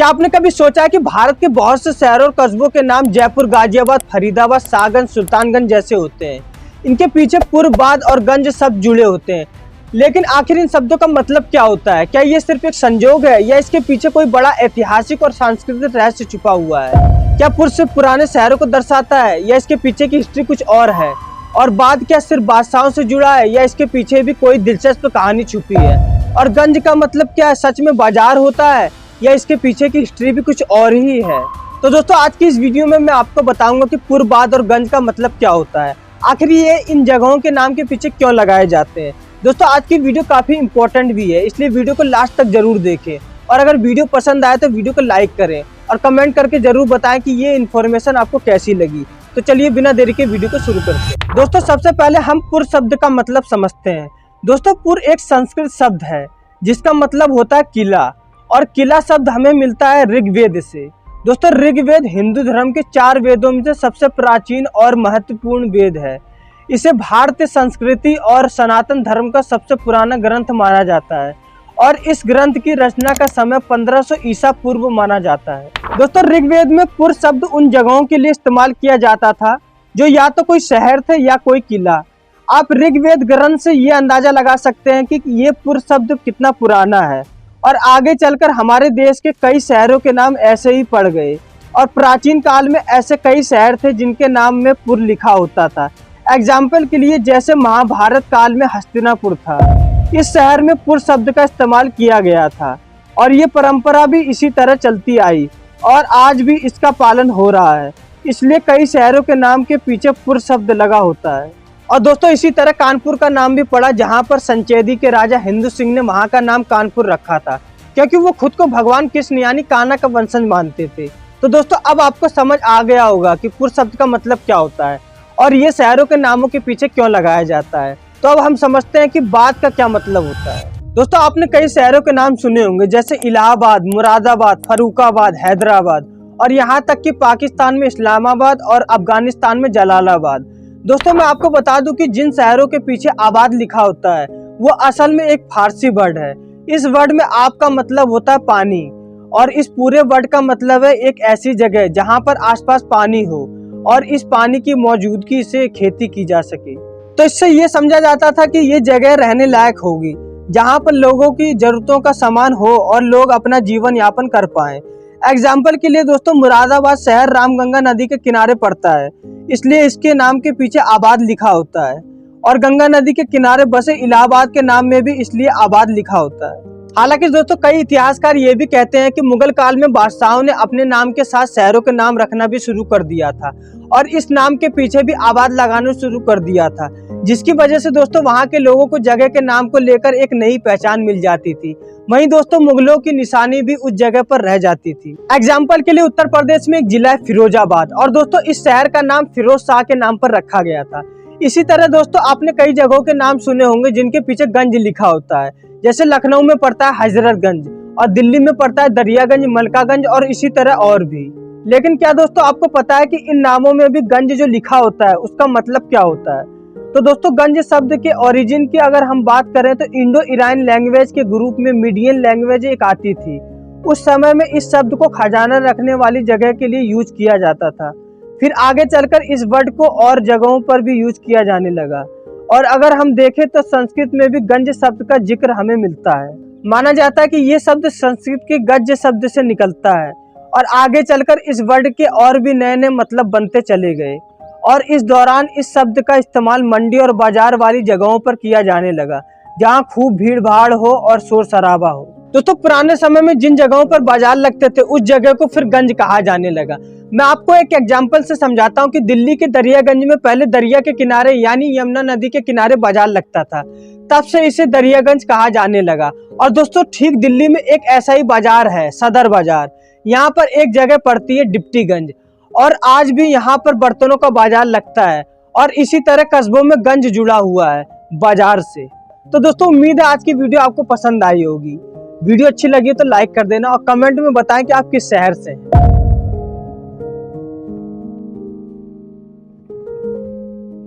क्या आपने कभी सोचा है कि भारत के बहुत से शहरों और कस्बों के नाम जयपुर, गाजियाबाद, फरीदाबाद, शाहगंज, सुल्तानगंज जैसे होते हैं। इनके पीछे पूर्व, बाद और गंज शब्द जुड़े होते हैं, लेकिन आखिर इन शब्दों का मतलब क्या होता है? क्या ये सिर्फ एक संजोग है या इसके पीछे कोई बड़ा ऐतिहासिक और सांस्कृतिक रहस्य छुपा हुआ है? क्या पुर सिर्फ पुराने शहरों को दर्शाता है या इसके पीछे की हिस्ट्री कुछ और है? और बाद क्या सिर्फ बादशाहों से जुड़ा है या इसके पीछे भी कोई दिलचस्प कहानी छुपी है? और गंज का मतलब क्या है? सच में बाजार होता है या इसके पीछे की हिस्ट्री भी कुछ और ही है? तो दोस्तों, आज की इस वीडियो में मैं आपको बताऊंगा कि पूर्व, बाद और गंज का मतलब क्या होता है, आखिर ये इन जगहों के नाम के पीछे क्यों लगाए जाते हैं। दोस्तों, आज की वीडियो काफी इंपॉर्टेंट भी है, इसलिए वीडियो को लास्ट तक जरूर देखें। और अगर वीडियो पसंद आए तो वीडियो को लाइक करें और कमेंट करके जरूर बताएं कि ये इन्फॉर्मेशन आपको कैसी लगी। तो चलिए बिना देरी के वीडियो को शुरू करते हैं। दोस्तों, सबसे पहले हम पुर शब्द का मतलब समझते हैं। दोस्तों, पुर एक संस्कृत शब्द है जिसका मतलब होता है किला, और किला शब्द हमें मिलता है ऋग्वेद से। दोस्तों, ऋग्वेद हिंदू धर्म के 4 वेदों में से सबसे प्राचीन और महत्वपूर्ण वेद है। इसे भारतीय संस्कृति और सनातन धर्म का सबसे पुराना ग्रंथ माना जाता है और इस ग्रंथ की रचना का समय 1500 ईसा पूर्व माना जाता है। दोस्तों, ऋग्वेद में पुर शब्द उन जगहों के लिए इस्तेमाल किया जाता था जो या तो कोई शहर थे या कोई किला। आप ऋग्वेद ग्रंथ से ये अंदाजा लगा सकते हैं कि ये पुर शब्द कितना पुराना है, और आगे चलकर हमारे देश के कई शहरों के नाम ऐसे ही पड़ गए। और प्राचीन काल में ऐसे कई शहर थे जिनके नाम में पुर लिखा होता था। एग्जाम्पल के लिए जैसे महाभारत काल में हस्तिनापुर था, इस शहर में पुर शब्द का इस्तेमाल किया गया था और ये परंपरा भी इसी तरह चलती आई और आज भी इसका पालन हो रहा है। इसलिए कई शहरों के नाम के पीछे पुर शब्द लगा होता है। और दोस्तों, इसी तरह कानपुर का नाम भी पड़ा, जहां पर संचेदी के राजा हिंदू सिंह ने वहां का नाम कानपुर रखा था क्योंकि वो खुद को भगवान कृष्ण यानी कान्हा का वंशज मानते थे। तो दोस्तों, अब आपको समझ आ गया होगा कि पुर शब्द का मतलब क्या होता है और ये शहरों के नामों के पीछे क्यों लगाया जाता है। तो अब हम समझते हैं कि बाद का क्या मतलब होता है। दोस्तों, आपने कई शहरों के नाम सुने होंगे जैसे इलाहाबाद, मुरादाबाद, फर्रुखाबाद, हैदराबाद और यहाँ तक कि पाकिस्तान में इस्लामाबाद और अफगानिस्तान में जलालाबाद। दोस्तों, मैं आपको बता दूं कि जिन शहरों के पीछे आबाद लिखा होता है वो असल में एक फारसी वर्ड है। इस वर्ड में आप का मतलब होता है पानी, और इस पूरे वर्ड का मतलब है एक ऐसी जगह जहां पर आसपास पानी हो और इस पानी की मौजूदगी से खेती की जा सके। तो इससे ये समझा जाता था कि ये जगह रहने लायक होगी जहां पर लोगों की जरूरतों का सामान हो और लोग अपना जीवन यापन कर पाए। एग्जाम्पल के लिए दोस्तों, मुरादाबाद शहर रामगंगा नदी के किनारे पड़ता है, इसलिए इसके नाम के पीछे आबाद लिखा होता है। और गंगा नदी के किनारे बसे इलाहाबाद के नाम में भी इसलिए आबाद लिखा होता है। हालांकि दोस्तों, कई इतिहासकार ये भी कहते हैं कि मुगल काल में बादशाहों ने अपने नाम के साथ शहरों के नाम रखना भी शुरू कर दिया था और इस नाम के पीछे भी आबाद लगाना शुरू कर दिया था, जिसकी वजह से दोस्तों वहां के लोगों को जगह के नाम को लेकर एक नई पहचान मिल जाती थी। वहीं दोस्तों, मुगलों की निशानी भी उस जगह पर रह जाती थी। एग्जाम्पल के लिए उत्तर प्रदेश में एक जिला है फिरोजाबाद, और दोस्तों इस शहर का नाम फिरोज शाह के नाम पर रखा गया था। इसी तरह दोस्तों, आपने कई जगहों के नाम सुने होंगे जिनके पीछे गंज लिखा होता है, जैसे लखनऊ में पड़ता है हजरतगंज और दिल्ली में पड़ता है दरियागंज, मलकागंज और इसी तरह और भी। लेकिन क्या दोस्तों, आपको पता है कि इन नामों में भी गंज जो लिखा होता है उसका मतलब क्या होता है? तो दोस्तों, गंज शब्द के ओरिजिन की अगर हम बात करें तो इंडो ईरान लैंग्वेज के ग्रुप में मीडियन लैंग्वेज एक आती थी। उस समय में इस शब्द को खजाना रखने वाली जगह के लिए यूज किया जाता था। फिर आगे चलकर इस वर्ड को और जगहों पर भी यूज किया जाने लगा। और अगर हम देखें तो संस्कृत में भी गंज शब्द का जिक्र हमें मिलता है। माना जाता है कि ये शब्द संस्कृत के गज शब्द से निकलता है और आगे चलकर इस वर्ड के और भी नए नए मतलब बनते चले गए और इस दौरान इस शब्द का इस्तेमाल मंडी और बाजार वाली जगहों पर किया जाने लगा जहां खूब भीड़ भाड़ हो और शोर शराबा हो। दोस्तों, पुराने समय में जिन जगहों पर बाजार लगते थे उस जगह को फिर गंज कहा जाने लगा। मैं आपको एक एग्जांपल से समझाता हूं कि दिल्ली के दरियागंज में पहले दरिया के किनारे यानी यमुना नदी के किनारे बाजार लगता था, तब से इसे दरियागंज कहा जाने लगा। और दोस्तों, ठीक दिल्ली में एक ऐसा ही बाजार है, सदर बाजार। यहाँ पर एक जगह पड़ती है डिप्टीगंज और आज भी यहाँ पर बर्तनों का बाजार लगता है और इसी तरह कस्बों में गंज जुड़ा हुआ है बाजार से। तो दोस्तों, उम्मीद है आज की वीडियो आपको पसंद आई होगी। वीडियो अच्छी लगी तो लाइक कर देना और कमेंट में बताएं कि आप किस शहर से हैं।